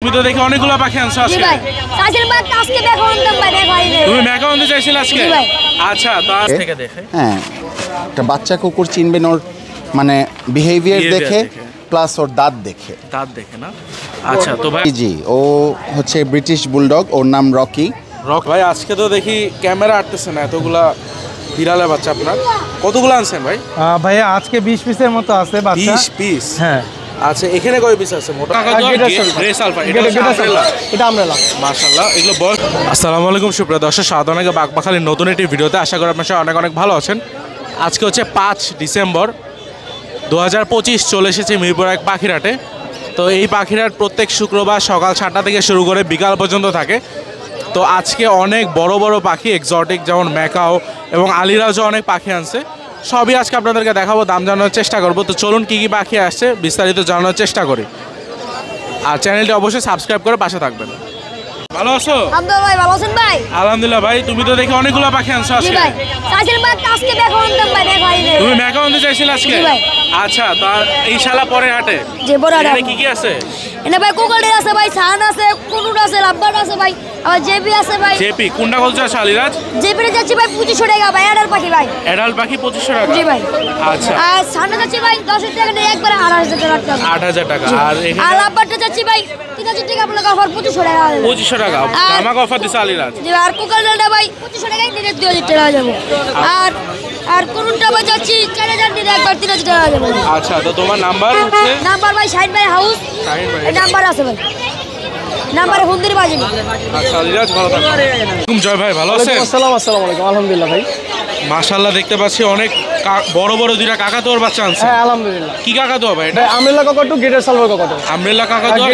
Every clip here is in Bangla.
তুমি তো দেখি অনেকগুলো পাখি আনছো আজকে। জি ভাই চাইছিলাম ভাই আজকে দেখো অন্তম ভাই দেখো আইলে তুমি মেকা আনতে চাইছিলে আজকে? জি ভাই। আচ্ছা তো আজ থেকে দেখে হ্যাঁ একটা বাচ্চা কুকুর চিনবেন ওর মানে বিহেভিয়ার দেখে প্লাস ওর দাঁত দেখে। দাঁত দেখে না? আচ্ছা তো ভাই জি ও হচ্ছে ব্রিটিশ বুলডগ, ওর নাম রকি। রক ভাই আজকে তো দেখি ক্যামেরা আটতেছে না, এতগুলা বিড়ালের বাচ্চা আপনার কতগুলো আনছেন ভাই? ভাইয়া আজকে 20 পিসের মতো আছে বাচ্চা। 20 পিস? হ্যাঁ। আচ্ছা এখানে কয় পিস আছে মোটা? গ্রেস আলফা এটা আমরেলা। মাশাআল্লাহ এগুলো বয়স। আসসালামু আলাইকুম সুপ্রিয় দর্শক, সাধারণত বাগবাখালির নতুন একটি ভিডিওতে আশা করি আপনারা সবাই অনেক অনেক ভালো আছেন। আজকে হচ্ছে 5 ডিসেম্বর 2025, চলে এসেছে মিরপুর এক পাখিরহাটে। তো এই পাখিরহাট প্রত্যেক শুক্রবার সকাল 7টা থেকে শুরু করে বিকাল পর্যন্ত থাকে। তো আজকে অনেক বড় বড় পাখি এক্সোটিক যেমন ম্যাকাও এবং আলিরাজও অনেক পাখি আনছে, সবই আজকে আপনাদেরকে দেখাবো, দাম জানানোর চেষ্টা করবো। তো চলুন কী কী পাখি আসছে বিস্তারিত জানানোর চেষ্টা করি, আর চ্যানেলটি অবশ্যই সাবস্ক্রাইব করে পাশে থাকবেন। ভালো আছো? আলহামদুলিল্লাহ ভাই ভালো আছেন ভাই? আলহামদুলিল্লাহ ভাই, তুমি তো দেখি অনেকগুলো পাখি আনছো জি আজকে। ভাই চাইছিলাম ভাই আজকে দেখো অন্তম ভাই দেখো আইলে তুমি মেকা আনতে চাইছিলে আজকে? জি ভাই। আচ্ছা তো ইনশাআল্লাহ পরে হাটে যে বড় এখানে কি কি আছে? এনে ভাই কোকালডি আছে ভাই, ছান আছে, কুনুর আছে, লাব্বার আছে ভাই, আবার জেবি আছে ভাই। জেপি কোনটা বলছো আলিরাজ? জেবিতে যাচ্ছি ভাই 2500 টাকা ভাই, অ্যাডাল পাখি ভাই। অ্যাডাল্ট পাখি 2500 টাকা? জি ভাই। আচ্ছা আর ছানটা যাচ্ছি ভাই 10,000 টাকা নিয়ে একবারে 8,000 টাকা। 8,000 টাকা। আর আর এখানে লাব্বারটা যাচ্ছি ভাই 3,000 টাকা আপনাকে অফার 2500 টাকা। 2500 টাকা আমাকে অফার দিছে আলিরাজ। জি আর কোকালডালটা ভাই 2500 টাকায় নিলে 2,000 টাকা যাবো। আর আর কুনুরটা ভাই যাচ্ছি 4,000 নিলে একবার 3,000 টাকা যাবো। আচ্ছা তো তোমার নাম্বার হচ্ছে? নাম্বার ভাই শাহিন ভাই হাউস, শাহিন ভাই। এই নাম্বার আছে ভাই, নাম্বারে ফোন দিলে বাজে। আচ্ছা আলিরাজ ভালো থাকো। জয় ভাই ভালো আছেন? আসসালামু আলাইকুম। আলহামদুলিল্লাহ ভাই। মাশাআল্লাহ দেখতে পাচ্ছি অনেক বড় বড় দুইটা কাকাতুয়ার বাচ্চা আনছে। হ্যাঁ আলহামদুলিল্লাহ। কি কাকাতুয়া ভাই এটা? ভাই আমরেলা কাকাটু, গ্রেটার সালভার কাকাটু। আমরেলা কাকাতুয়া,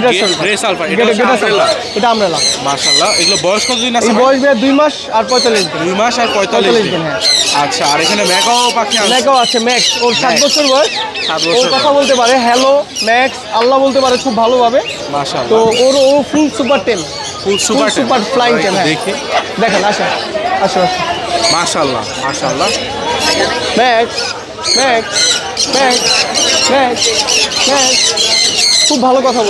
গ্রেস আলফা। এটা আমরেলা। এটা আমরেলা। মাশাআল্লাহ এগুলো বয়স কতদিন আছে? এই বয়স ভাই 2 মাস আর 45 দিন। 2 মাস আর 45 দিন। হ্যাঁ। আচ্ছা আর এখানে ম্যাকাও পাখি আছে? ম্যাকাও আছে, ম্যাক্স। ওর 7 বছর বয়স। 7 ও বছর কথা বলতে পারে, হ্যালো ম্যাক্স আল্লাহ বলতে পারে খুব ভালোভাবে। তো মাশাআল্লাহ ও ফুল সুপার টেম, ফুল সুপার ফ্লাইং টেম। দেখি দেখেন আসেন আসো। মাশাআল্লাহ মাশাআল্লাহ। Max max max max max খুব ভালো কথা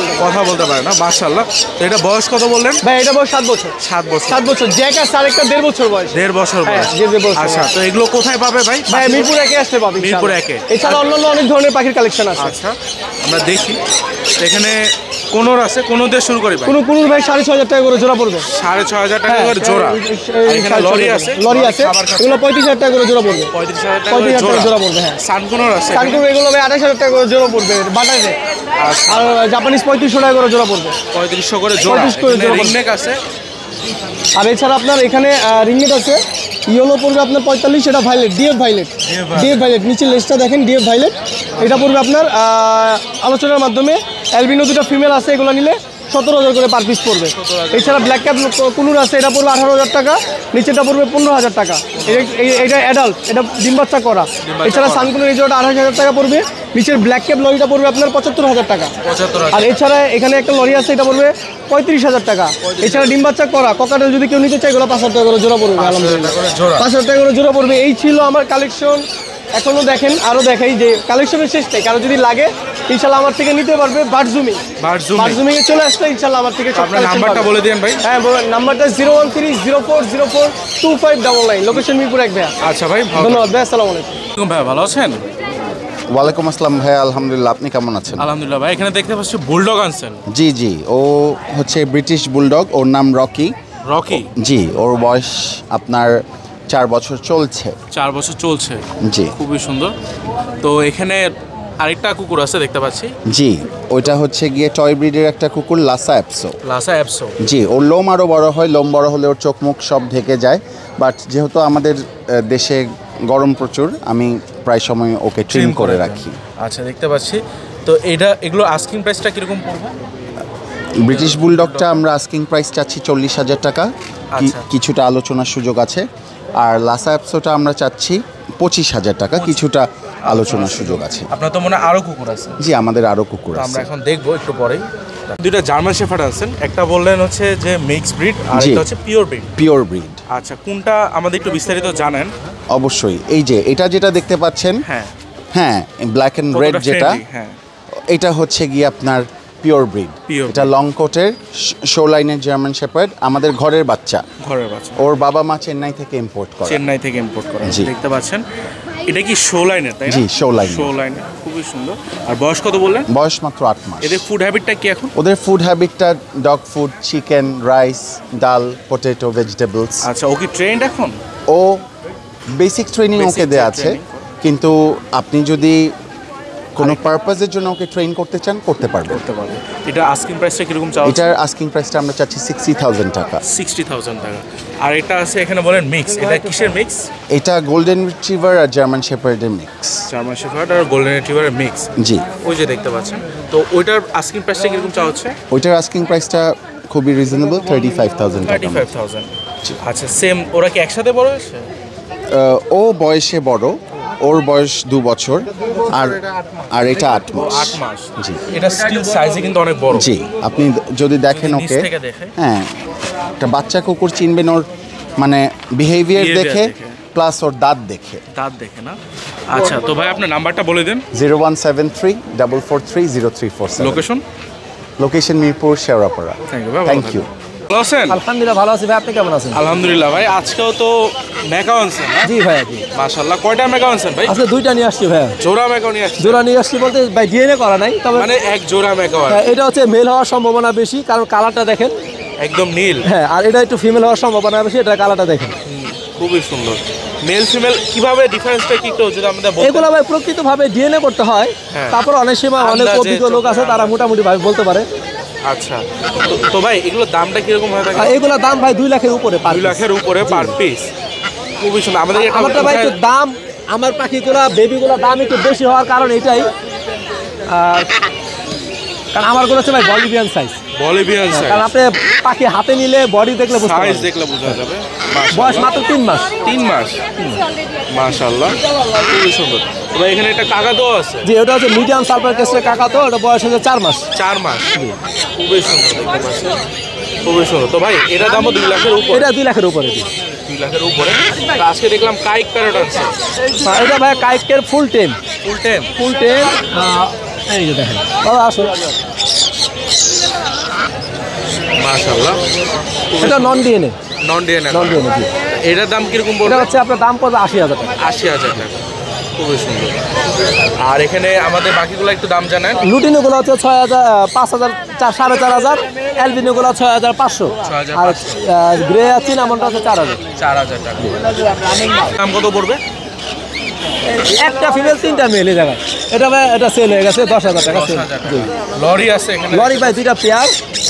বলতে পারে না? মাশাআল্লাহ। তো এটা বয়স কত বললেন? ভাই এটা বয়স 7 বছর। 7 বছর। 7 বছর জ্যাক আছে, আরেকটা 1.5 বছর বয়স। 1.5 বছর বয়স। হ্যাঁ, 1.5 বছর। আচ্ছা তো এগুলো কোথায় পাবে ভাই? ভাই মিরপুর একে আসতে পাবে মিরপুর ইনশাআল্লাহ। একে। এছাড়া অন্যান্য অনেক ধরনের পাখির কালেকশন আছে। আচ্ছা আমরা দেখি এখানে কোনোর আছে, কোনোর দিয়ে শুরু করি ভাই। কোন ভাই 6,500 টাকা করে জোড়া পড়বে। 6,500 টাকা করে জোড়া। আর এখানে লরি আছে? লরি আছে, এগুলো 35,000 টাকা করে জোড়া পড়বে। 35,000 টাকা 35,000 টাকা জোড়া জোড়া পড়বে। হ্যাঁ সানকুনোর আছে? কানকুর এগুলো ভাই 28,000 টাকা করে জোড়া পড়বে বাটারে। আচ্ছা আর জাপানিজ 3500 টাকা করে জোড়া পড়বে। 3500 করে জোড়া। 3500 করে এখানে জোড়া। রিংনেক আছে? আর এছাড়া আপনার এখানে রিংনেট আছে, ইয়েলো পড়বে আপনার 45, এটা ভাইলেট, ডিএফ ভাইলেট। নিচে লেজটা দেখেন, ডিএফ ভাইলেট। এটা পড়বে আপনার আলোচনার মাধ্যমে। অ্যালবিনো দুটো ফিমেল আছে, এগুলো নিলে 17,000 করে পার পিস পড়বে। এছাড়া ব্ল্যাক ক্যাপ কুনুর আছে, এটা পড়বে 18,000 টাকা, নিচেটা পড়বে 15,000 টাকা। এটা অ্যাডাল্ট, এটা ডিম বাচ্চা করা। এছাড়া সানকুনুর এই জোড়াটা 28,000 টাকা পড়বে। নিচের ব্ল্যাক ক্যাপ লরিটা পড়বে আপনার 75,000 টাকা। আর এছাড়া এখানে একটা লরি আছে, এটা পড়বে 35,000 টাকা। এছাড়া ডিম বাচ্চা করা ককাটেল যদি কেউ নিতে চায়, এগুলো 5,000 টাকা করে জোড়া পড়বে। আলহামদুলিল্লাহ 5,000 টাকা করে জোড়া পড়বে। এই ছিল আমার কালেকশন। এখনো দেখেন, আরো দেখাই যে কালেকশনের শেষ নেই। কারো যদি লাগে ইনশাল্লাহ আমার থেকে নিতে পারবে। বারজুমিং এ চলে আসলে ইনশাল্লাহ আমার থেকে। আপনার নাম্বারটা বলে দেন ভাই। হ্যাঁ নাম্বারটা 01304042599, লোকেশন মিরপুর 1 ভাইয়া। আচ্ছা ভাই ধন্যবাদ ভাই, আসসালামু আলাইকুম। ভাই ভালো আছেন? ওয়ালাইকুম আসসালাম ভাই, আলহামদুলিল্লাহ। আপনি কেমন আছেন? আলহামদুলিল্লাহ ভাই। এখানে দেখতে পাচ্ছি বুলডগ আনছেন? জি ও হচ্ছে ব্রিটিশ বুলডগ, ওর নাম রকি। জি ওর বয়স আপনার 4 বছর চলছে। 4 বছর চলছে? জি খুবই সুন্দর। তো এখানে আরেকটা কুকুর আছে দেখতে পাচ্ছি? জি ওইটা হচ্ছে গিয়ে টয় ব্রিডের একটা কুকুর, লাসা অ্যাপসো। জি ওর লোম আরও বড় হয়, লোম বড় হলে ওর চোখ মুখ সব ঢেকে যায়। বাট যেহেতু আমাদের দেশে গরম প্রচুর, আমি প্রায় সময় ওকে ট্রিম করে রাখি। আচ্ছা দেখতে পাচ্ছি। তো এগুলো আস্কিং প্রাইসটা কীরকম পড়বে? ব্রিটিশ বুলডগটা আমরা আস্কিং প্রাইস চাচ্ছি 40,000 টাকা, কিছুটা আলোচনার সুযোগ আছে। আর লাসা অ্যাপসোটা আমরা চাচ্ছি 25,000 টাকা, কিছুটা আলোচনার সুযোগ আছে। আপনার তো মনে আরও কুকুর আছে? জি আমাদের আরও কুকুর আছে, আমরা এখন দেখবো একটু পরেই। দুইটা জার্মান শেফার্ড আছেন, একটা বললেন হচ্ছে যে মিক্স ব্রিড, আর একটা হচ্ছে পিওর ব্রিড। আচ্ছা কোনটা আমাদের একটু বিস্তারিত জানেন? অবশ্যই। এই যে যেটা দেখতে পাচ্ছেন, হ্যাঁ ব্ল্যাক অ্যান্ড রেড যেটা, এটা হচ্ছে গিয়ে আপনার পিওর ব্রিড। এটা লং কোটের শো লাইনের জার্মান শেপার্ড, আমাদের ঘরের বাচ্চা। ওর বাবা মা চেন্নাই থেকে ইম্পোর্ট করে। জি, দেখতে পাচ্ছেন এটা কি শো লাইনের, তাই না? জি, শো লাইনের, খুবই সুন্দর। আর বয়স কত বললেন? বয়স মাত্র 8 মাস। এদের ফুড হ্যাবিটটা কি এখন? ওদের ফুড হ্যাবিটটা ডগ ফুড, চিকেন, রাইস, ডাল, পটেটো, ভেজিটেবলস। আচ্ছা, ও কি ট্রেন্ড এখন? ও বেসিক ট্রেনিং ওকে দেয়া আছে, কিন্তু আপনি যদি কোনো পারপাসের জন্য ওকে ট্রেন করতে চান করতে পারবেন। এটা আস্কিং প্রাইসটা কিরকম চাও? এটার আস্কিং প্রাইসটা আমরা চাচ্ছি 60,000 টাকা। 60,000 টাকা। আর এটা আছে এখানে বলেন মিক্স, এটা কিসের মিক্স? এটা গোল্ডেন রিট্রিভার আর জার্মান শেপার্ডের মিক্স। জার্মান শেপার্ড আর গোল্ডেন রিট্রিভারের মিক্স। জি, ওই যে দেখতে পাচ্ছেন। তো ওইটার আস্কিং প্রাইসটা কিরকম চাওয়া হচ্ছে? ওইটার আস্কিং প্রাইসটা খুবই রিজনেবল, 35,000 টাকা। 35,000। আচ্ছা, সেম ওরা কি একসাথে বড় হয়েছে? ও বয়সে বড়, ওর বয়স 2 বছর আর এটা 8 মাস। 8 মাস। জি, এটা স্টিল সাইজে কিন্তু অনেক বড়। জি, আপনি যদি দেখেন নিচ ওকে, থেকে দেখে। হ্যাঁ, একটা বাচ্চা কুকুর চিনবেন ওর মানে বিহেভিয়ার দেখে, প্লাস ওর দাঁত দেখে। না? আচ্ছা, তো ভাই আপনার নাম্বারটা বলে দেন। 0173-443-0347। Location Mirpur, Shewrapara. Thank you. ভালো আছেন? আলহামদুলিল্লাহ ভালো আছি ভাই, আপনি কেমন আছেন? আলহামদুলিল্লাহ ভাই। আজকেও তো ম্যাকাও আনছেন না? জি ভাইয়া, জি। মাশাআল্লাহ। কয়টা ম্যাকাও আনছেন ভাই? আজকে 2টা নিয়ে আসছি ভাইয়া। জোড়া ম্যাকাও নিয়ে আসছেন? জোড়া নিয়ে আসছি বলতে ভাই ডিএনএ করা নাই, তবে মানে এক জোড়া ম্যাকাও। এটা হচ্ছে মেল হওয়ার সম্ভাবনা বেশি, কারণ কালারটা দেখেন একদম নীল। হ্যাঁ, আর এটা একটু ফিমেল হওয়ার সম্ভাবনা বেশি, এটা কালারটা দেখেন খুবই সুন্দর। মেল ফিমেল কিভাবে ডিফারেন্সটা কি একটু যদি আমাদের বলতেন? এগুলো ভাই প্রকৃতভাবে ডিএনএ করতে হয়, তারপর অনেক সময় অনেক অভিজ্ঞ লোক আছে তারা মোটামুটি ভাবে বলতে পারে। আচ্ছা, তো ভাই এগুলোর দামটা কিরকম হয়ে থাকে? এগুলোর দাম ভাই 2 লাখের উপরে, 2 লাখের উপরে পার পিস। খুবই সুন্দর। আমারটা ভাই একটু দাম, আমার পাখিগুলা বেবিগুলোর দাম একটু বেশি হওয়ার কারণ এটাই, কারণ আমারগুলো হচ্ছে ভাই বলিভিয়ান সাইজ। কারণ আপনি পাখি হাতে নিলে বডি দেখলে বুঝতে পারবেন, সাইজ দেখলে বোঝা যাবে। বয়স মাত্র 3 মাস। 3 মাস। মাশাআল্লাহ, খুবই সুন্দর। ভাই এখানে একটা কাকাতো আছে। জি, ওটা হচ্ছে মিডিয়াম সালফার কেসের কাকাতো, ওটা বয়স হচ্ছে 4 মাস। 4 মাস। খুবই সুন্দর দেখতে পাচ্ছেন, খুবই সুন্দর। তো ভাই এটার দামও 2 লাখের উপরে? এটা 2 লাখের উপরে। 2 লাখের উপরে। আজকে দেখলাম কাইক প্যারট আছে। এটা ভাই কাইকের ফুল টেম। এই যে দেখেন, আসুন। মাশাআল্লাহ, এটা নন ডিএনএ। এটার দাম কিরকম পড়বে? এটা হচ্ছে আপনার দাম পড়বে 80,000 টাকা। 80,000 টাকা। খুবই সুন্দর। আর এখানে আমাদের বাকিগুলো একটু দাম জানেন? লুটিনোগুলো হচ্ছে 6,000, 5,000, 4,500। অ্যালবিনোগুলো 6,500। আর গ্রে আছে নামটা হচ্ছে 4,000। 4,000 টাকা। দাম কত পড়বে? একটা ফিমেল 3টা মেল এই জায়গায়। এটা ভাই এটা সেল হয়ে গেছে 10,000 টাকা। লরি আছে এখানে? লরি ভাই 2টা পেয়ার,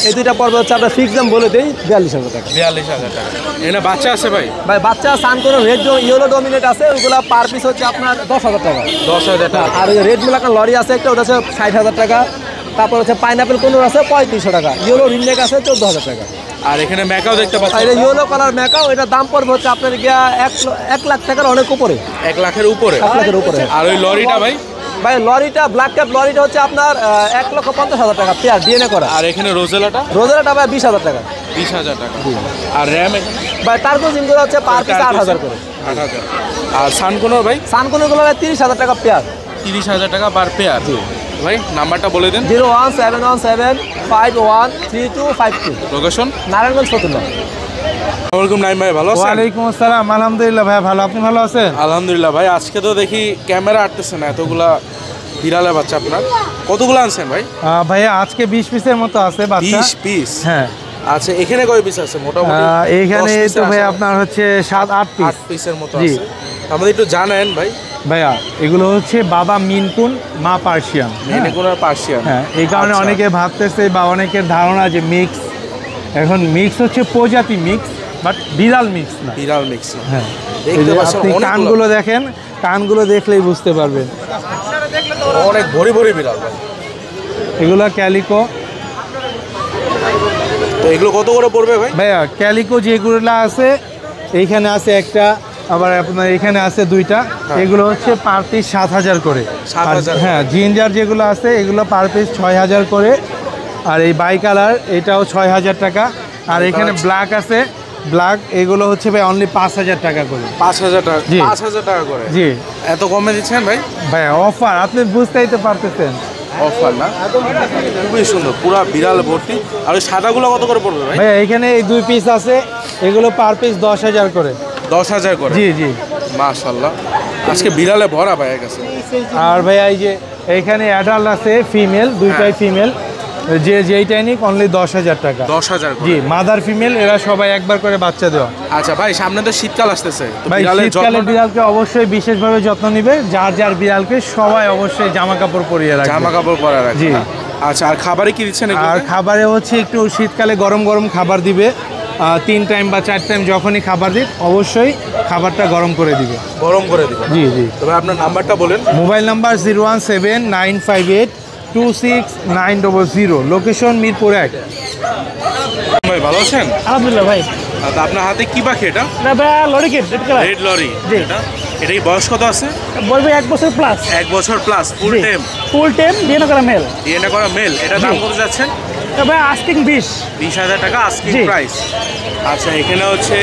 এই 2টা পড়বে হচ্ছে আপনার ফিক্স দাম বলে দেই 42,000 টাকা। 42,000 টাকা। এখানে বাচ্চা আছে ভাই? ভাই বাচ্চা সান কোনো রেড ইয়েলো ডমিনেট আছে, ওগুলা পার পিস হচ্ছে আপনার 10,000 টাকা। 10,000 টাকা। আর ওই রেড মিলাকার লরি আছে একটা, ওটা হচ্ছে 60,000 টাকা। তারপর হচ্ছে পাইনাপেল কোনো আছে 3500 টাকা। ইয়েলো রিননেক আছে 14,000 টাকা। আর এখানে ম্যাকাও দেখতে পাচ্ছি। আর ইয়েলো কালার ম্যাকাও, এটা দাম পড়বে হচ্ছে আপনার গিয়া 1 লাখ টাকার অনেক উপরে। 1 লাখের উপরে? 1 লাখের উপরে। আর ওই লরিটা ভাই? ভাই লরিটা ব্ল্যাক ক্যাপ লরিটা হচ্ছে আপনার 1,50,000 টাকা পেয়ার ডিএনএ করা। আর এখানে রোজেলাটা? রোজেলাটা ভাই 20,000 টাকা। 20,000 টাকা। আর র্যাম এখানে? ভাই টার্গো জিমগুলো হচ্ছে পার পিস 8,000 করে। 8,000। আর সানকোনোর ভাই? সানকোনোগুলো ভাই 30,000 টাকা পেয়ার। 30,000 টাকা পার পেয়ার। ভাই নাম্বারটা বলে দেন। 01717513252। লোকেশন? নারায়ণগঞ্জ ফতুল্লা। আসসালামু নাইম ভাই, ভালো আছেন? ওয়ালাইকুম আসসালাম, আলহামদুলিল্লাহ ভাই ভালো, আপনি ভালো আছেন? আলহামদুলিল্লাহ ভাই। আজকে তো দেখি ক্যামেরা আটতেছে না, এতগুলা বিড়ালের বাচ্চা আপনার কতগুলো আনছেন ভাই? ভাইয়া আজকে 20 পিসের মতো আছে বাচ্চা। 20 পিস? হ্যাঁ। আচ্ছা, এখানে কয় পিস আছে মোটামুটি? এইখানে তো ভাই আপনার হচ্ছে 7-8 পিস। 8 পিসের মতো আছে। আমাদের একটু জানেন ভাই। ভাইয়া এগুলো হচ্ছে বাবা মিনকুন, মা পার্সিয়ান। মিনকুন আর পার্সিয়ান। হ্যাঁ, এই কারণে অনেকে ভাবতেছে বা অনেকের ধারণা যে মিক্স। এখন মিক্স হচ্ছে প্রজাতি মিক্স, বাট বিড়াল মিক্স না। বিড়াল মিক্স না। হ্যাঁ, দেখতে পাচ্ছেন আপনি কানগুলো দেখেন, কানগুলো দেখলেই বুঝতে পারবেন। অনেক ভরি ভরি বিড়াল ভাই। এগুলো ক্যালিকো। তো এগুলো কত করে পড়বে ভাই? ভাইয়া ক্যালিকো যেগুলো আছে এইখানে আছে একটা, আবার আপনার এখানে আছে 2টা। এগুলো হচ্ছে পার পিস 7,000 করে। 7,000? হ্যাঁ, জিঞ্জার যেগুলো আছে এগুলো পার পিস 6,000 করে। আর এই বাই কালার এটাও 6,000 টাকা। আর এখানে ব্ল্যাক আছে, ব্ল্যাক এগুলো হচ্ছে ভাই অনলি 5,000 টাকা করে। 5,000 টাকা? জি। 5,000 টাকা করে? জি। এত কমে দিচ্ছেন ভাই? ভাই অফার, আপনি বুঝতেই তো পারতেছেন। অফার না, খুবই সুন্দর, পুরা বিড়াল ভর্তি। আর ওই সাদাগুলো কত করে পড়বে ভাই? ভাই এইখানে এই 2 পিস আছে, এগুলো পার পিস 10,000 করে। 10,000 করে? জি জি। মাশাআল্লাহ, আজকে বিড়ালে ভরা ভাইয়ের কাছে। আর ভাই এই যে এইখানে অ্যাডাল্ট আছে, ফিমেল, দুইটাই ফিমেল, যেইটাই নিক অনলি 10,000 টাকা। 10,000 জি, মাদার ফিমেল এরা সবাই একবার করে বাচ্চা দেওয়া। আচ্ছা ভাই, সামনে তো শীতকাল আসতেছে, ভাই শীতকালে বিড়ালকে অবশ্যই বিশেষভাবে যত্ন নিবে, যার যার বিড়ালকে সবাই অবশ্যই জামা কাপড় পরিয়ে রাখবে। জামা কাপড় পরা রাখবে। জি। আচ্ছা, আর খাবারে কি দিচ্ছেন? আর খাবারে হচ্ছে একটু শীতকালে গরম গরম খাবার দিবে, 3 টাইম বা 4 টাইম যখনই খাবার দিক অবশ্যই খাবারটা গরম করে দিবে। গরম করে দিবে? জি জি। তবে আপনার নাম্বারটা বলেন। Mobile number 01795826900, location Mirpur 1। ভাই ভালো আছেন? আলহামদুলিল্লাহ ভাই। আচ্ছা, আপনার হাতে কি পাখি এটা? Lorikeet red lory. জি। এটাই বয়স কত আছে? বলবে 1 বছর প্লাস। 1 বছর plus, full time? Full time DNA করা মেল। ডিএনএ করা মেল। এটা দাম কত যাচ্ছেন? ভাই আস্কিং 20,000 টাকা আস্কিং জি। প্রাইস। আচ্ছা, এখানে হচ্ছে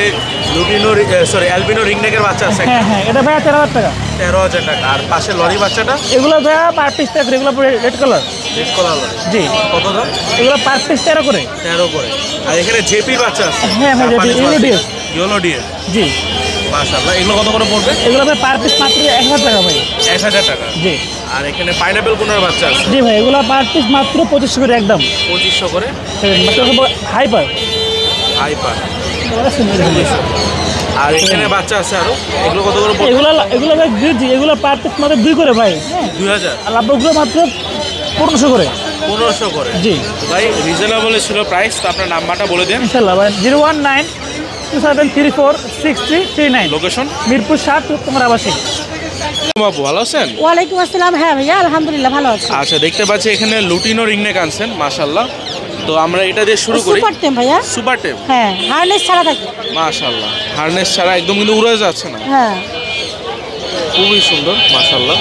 অ্যালবিনো রিংনেকের বাচ্চা আছে। হ্যাঁ হ্যাঁ, এটা ভাই 13,000 টাকা। 13,000 টাকা। আর পাশে লরি বাচ্চাটা? এগুলো ভাই পার পিস টাকা, এগুলো red colour. Red colour lory. জি। কত দাম? এগুলো পার পিস 13 করে। 13 করে। আর এখানে জেপির বাচ্চা আছে? হ্যাঁ হ্যাঁ, ইয়েলো ডিএস। ইয়েলো ডিএস। জি। মাশাআল্লাহ, এগুলো কত করে পড়বে? এগুলো ভাই পার পিস মাত্র 1,000 টাকা ভাই। 1,000 টাকা। জি। আর এখানে পাইনাপেল কোনের বাচ্চা আছে? জি ভাই, এগুলো পার পিস মাত্র 2500 করে একদম। 2500 করে। হাইপার। হাইপার। আর এখানে বাচ্চা আছে আরো, এগুলো কত করে পড়বে? এগুলো ভাই জি, এগুলো পার পিস মাত্র 2 করে ভাই। 2000। আর লাভগুলো মাত্র 1500 করে। 1500 করে। জি ভাই, রিজনেবল ছিল প্রাইস। তো আপনার নাম্বারটা বলে দেন। ইনশাআল্লাহ ভাই। 01927346339। লোকেশন? মিরপুর 7, তোমার আবাসিক। বাবু ভালো আছেন? ওয়ালাইকুম আসসালাম। হ্যাঁ ভাইয়া, আলহামদুলিল্লাহ ভালো আছি। আচ্ছা, দেখতে পাচ্ছি এখানে লুটিনো রিংনেক আনছেন, মাশাআল্লাহ। তো আমরা এটা দিয়ে শুরু করি। সুপার টেম ভাইয়া। Super tape? হ্যাঁ, হারনেস ছাড়া থাকে। মাশাআল্লাহ, হারনেস ছাড়া একদম কিন্তু উড়ে যাচ্ছে না, হ্যাঁ। খুবই সুন্দর, মাশাআল্লাহ।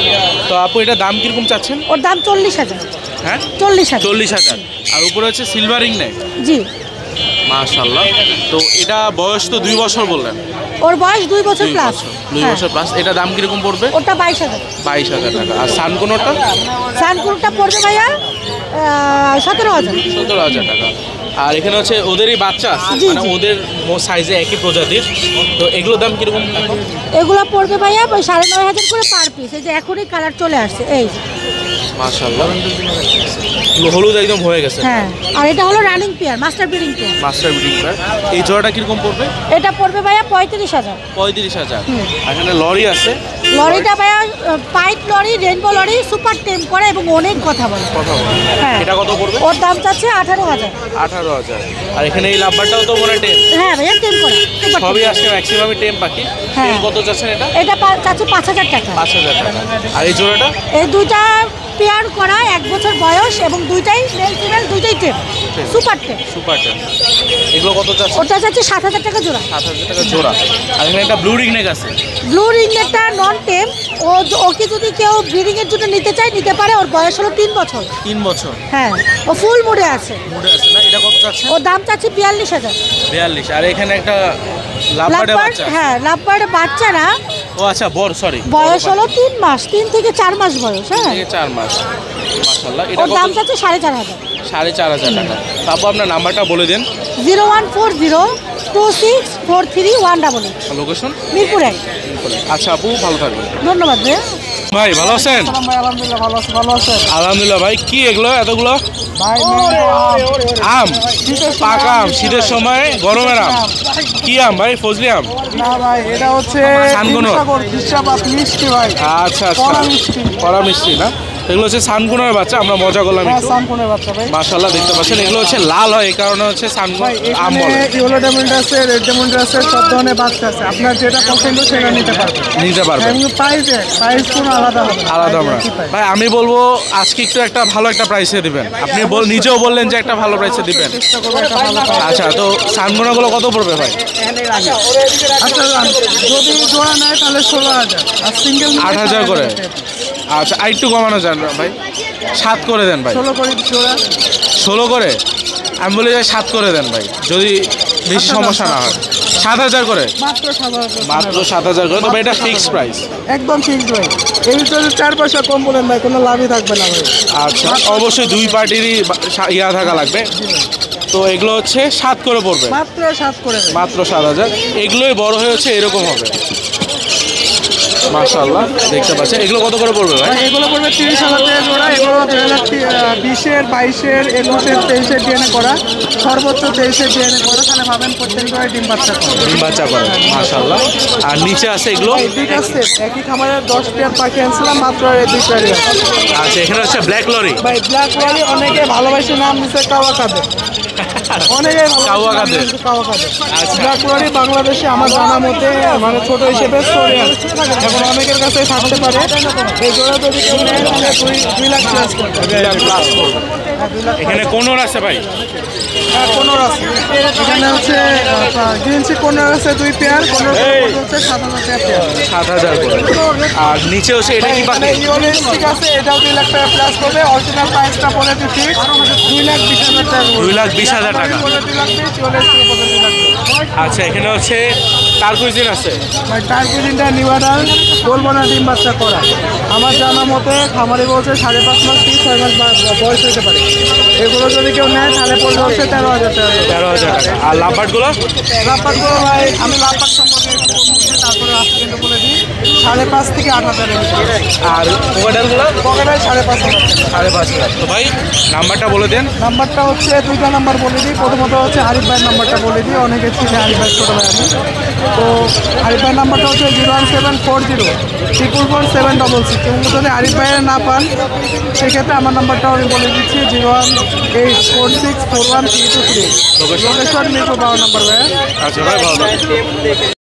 তো আপু, এটা দাম কিরকম চাচ্ছেন? ওর দাম 40,000। হ্যাঁ, 40,000। 40,000। আর উপরে হচ্ছে সিলভার রিংনেক। জি। মাশাআল্লাহ। তো এটা বয়স তো 2 বছর বললেন? ওর বয়স 2 বছর 2 প্লাস। বছর। 2 বছর প্লাস। এটা দাম কিরকম পড়বে? ওটা 22,000। 22,000 টাকা। আর সানকোনোটা? সানকুরটা পড়বে ভাইয়া 17,000। 17,000 টাকা। আর এখানে হচ্ছে ওদেরই বাচ্চা আছে, জি, মানে জি। ওদের সাইজে একই প্রজাতির। তো এগুলোর দাম কিরকম এখন? এগুলো পড়বে ভাইয়া 9,500 করে পার পিস। এই যে এখনই কালার চলে আসছে এই। মাশাআল্লাহ, হলুদ একদম হয়ে গেছে। হ্যাঁ, আর এটা হলো running pair, master breeding pair. Master breeding pair. এই জোড়াটা কিরকম পড়বে? এটা পড়বে ভাইয়া 35,000। 35,000। আর এখানে লরি আছে? লরিটা ভাইয়া pipe lorry, rainbow lorry, super টেম করে এবং অনেক কথা বলে। কথা বলে। হ্যাঁ। এটা কত পড়বে? ওর দাম চাচ্ছে 18,000। 18,000। আর এখানে এই লাভবারটাও তো মনে টেম? হ্যাঁ ভাইয়া, টেম করে সুপার সবই টেম। আজকে ম্যাক্সিমামই টেম পাখি। হ্যাঁ। কত চাচ্ছেন এটা? এটা চাচ্ছে 5,000 টাকা। 5,000 টাকা। আর এই জোড়াটা? এই দুইটা পেয়ার করা, 1 বছর বয়স এবং দুইটাই মেল ফিমেল, দুইটাই টেম, সুপার টেম। সুপার টেম। এগুলো কত চাচ্ছেন? ওটা চাচ্ছে 7,000 টাকা জোড়া। 7,000 টাকা জোড়া। আর এখানে একটা ব্লু রিংনেক আছে? ব্লু রিংনেকটা নন টেম। ওকে যদি কেউ ব্রিডিং এর জন্য নিতে চায় নিতে পারে। ওর বয়স হলো 3 বছর। 3 বছর। হ্যাঁ, ও ফুল মুডে আছে। মুডে আছে না? এটা কত চাচ্ছেন? ওর দাম চাচ্ছে 42,000। 42। আর এখানে একটা লাভবার্ডের লাভবার্ড, বাচ্চা? হ্যাঁ লাভবার্ড বাচ্চা না, ও আচ্ছা, সরি, বয়স হলো 3 মাস, 3 থেকে 4 মাস বয়স। হ্যাঁ, 4 মাস। মাশাআল্লাহ। এটা ওর কত? দাম চাচ্ছে 4,500। 4,500 টাকা। তারপর আপনার নাম্বারটা বলে দেন। 01402643188। লোকেশন? মিরপুর 1। আচ্ছা আপু, ভালো থাকবেন। ধন্যবাদ ভাইয়া। ভাই ভালো আছেন? ভাই আলহামদুলিল্লাহ ভালো আছি। ভালো আছেন আলহামদুলিল্লাহ। ভাই কি এগুলো এতগুলো? ভাই? আম? পাকা আম? শীতের সময় গরমের আম? কি আম ভাই? ফজলি আম? না ভাই, এটা হচ্ছে সানগুনো? মিষ্টি ভাই। আচ্ছা আচ্ছা, কড়া মিষ্টি। কড়া মিষ্টি না? এগুলো হচ্ছে সানকুনের বাচ্চা, আমরা মজা করলাম একটু। সানকুনের বাচ্চা ভাই। মাশাআল্লাহ, দেখতে পাচ্ছেন এগুলো হচ্ছে লাল হয়, এই কারণে হচ্ছে সানকুন ভাই আম এখানে বলে। ইয়েলো ডায়মন্ড আছে, রেড ডায়মন্ড আছে, সব ধরনের বাচ্চা আছে। আপনার যেটা পছন্দ সেটা নিতে পারবেন। নিতে পারবেন। এবং প্রাইস কোনো আলাদা হবে না। আলাদা আমরা। একই price। ভাই আমি বলবো আজকে একটু একটা ভালো একটা প্রাইসে দিবেন। আপনি নিজেও বললেন যে একটা ভালো প্রাইসে দিবেন। চেষ্টা করবো একটা ভালো price। আচ্ছা, তো সানগুনাগুলো কত পড়বে ভাই? আচ্ছা, যদি জোড়া নেয় তাহলে 16,000, আর সিঙ্গেল 8,000 করে। আচ্ছা, আর একটু কমানো যান না ভাই? 7 করে দেন ভাই। 16 করে জোড়া। 16 করে? আমি বলি যে 7 করে দেন ভাই, যদি বেশি আচ্ছা, সমস্যা না হয়। 7,000 করে, মাত্র 7,000 মাত্র 7,000 করে। তবে এটা ফিক্সড প্রাইস, একদম ফিক্সড ভাই। এই ভিতরে 4 পয়সা কম বলেন ভাই, কোনো লাভই থাকবে না ভাই। আচ্ছা অবশ্যই দুই পার্টিরই ইয়া থাকা লাগবে। তো এগুলো হচ্ছে 7 করে পড়বে, মাত্র 7 করে ভাই। মাত্র 7,000। এগুলোই বড় হয়ে হচ্ছে এরকম হবে, মাশাআল্লাহ দেখতে পাচ্ছেন। এগুলো কত করে পড়বে ভাই? এগুলো পড়বে 30,000 টাকা জোড়া। এগুলো 2020-এর 22-এর 21-এর 23-এর ডিএনএ করা, সর্বোচ্চ 23-এর ডিএনএ করা। তাহলে ভাবেন প্রত্যেকটা ডিম বাচ্চা করে, ডিম বাচ্চা করে, মাশাআল্লাহ। আর নিচে আছে এগুলো ঠিক আছে। একই খামারের 10 পেয়ার পাখি আনছিলাম, মাত্র এই 2 পেয়ারই আছে। আচ্ছা এখানে হচ্ছে ব্ল্যাক লরি ভাই ব্ল্যাক ওয়ালি অনেকে ভালোবাসে নাম দিচ্ছে কাওয়া কাদের, অনেকে কাওয়া কাদের। কাওয়া কাদের। ব্ল্যাক ওয়ালি বাংলাদেশে আমার জানা মতে মানে ছোট হিসেবে কোরিয়ান, এখন অনেকের কাছে থাকতে পারে। এই জোড়া যদি কেউ নেয় তাহলে 2 লাখ প্লাস করবে। এখানে কোনর আছে ভাই? কোনর আছে, এখানে হচ্ছে গ্রিন চি কোনর আছে 2 পেয়ার, কোনর হচ্ছে 7,000 টাকা পেয়ার, 7,000 করে। আর নিচে হচ্ছে এটা কি পাখি? ঠিক আছে, এটাও 2 লাখ টাকা প্লাস করবে। অরিজিনাল প্রাইসটা বলে দিচ্ছি 2,20,000 টাকা, 2,20,000 টাকা। 2 লাখ। আচ্ছা এখানে হচ্ছে টার্কুইজিন আছে, ভাই টার্কুইজিনটা নিউডাল গোলবনা ডিম বাচ্চা করা। আমার জানা মতে খামারে বলছে 5.5 মাস কি 6 মাস বয়স হতে পারে। এগুলো যদি কেউ নেয় তাহলে পড়বে হচ্ছে 13,000 টাকা। 13,000 টাকা। আর লাভবার্ডগুলো? লাভবার্ডগুলো ভাই আমি লাভবার্ড সম্পর্কে একটু কম বুঝি, তারপরে আজকে কিন্তু বলে দিই 5.5 থেকে 8,000 এর ভিতরে। আর কোকাডালগুলো? পকেটায় 5,500 5,500। তো ভাই নাম্বারটা বলে দেন। নাম্বারটা হচ্ছে 2টা নাম্বার বলে দিই। প্রথমত হচ্ছে আরিফ ভাইয়ের নাম্বারটা বলে দিই, অনেকে ছিল আরিফ ভাই ছোটো ভাই আমি। তো আরিফ ভাইয়ের নাম্বারটা হচ্ছে 01740 766। এবং যদি আরিফ ভাইয়ের না পান সেক্ষেত্রে আমার নাম্বারটাও আমি বলে দিচ্ছি 01846413223। লোকেশন মিরপুর 12 নাম্বার ভাইয়া। আচ্ছা ভাই ভালো থাকবেন।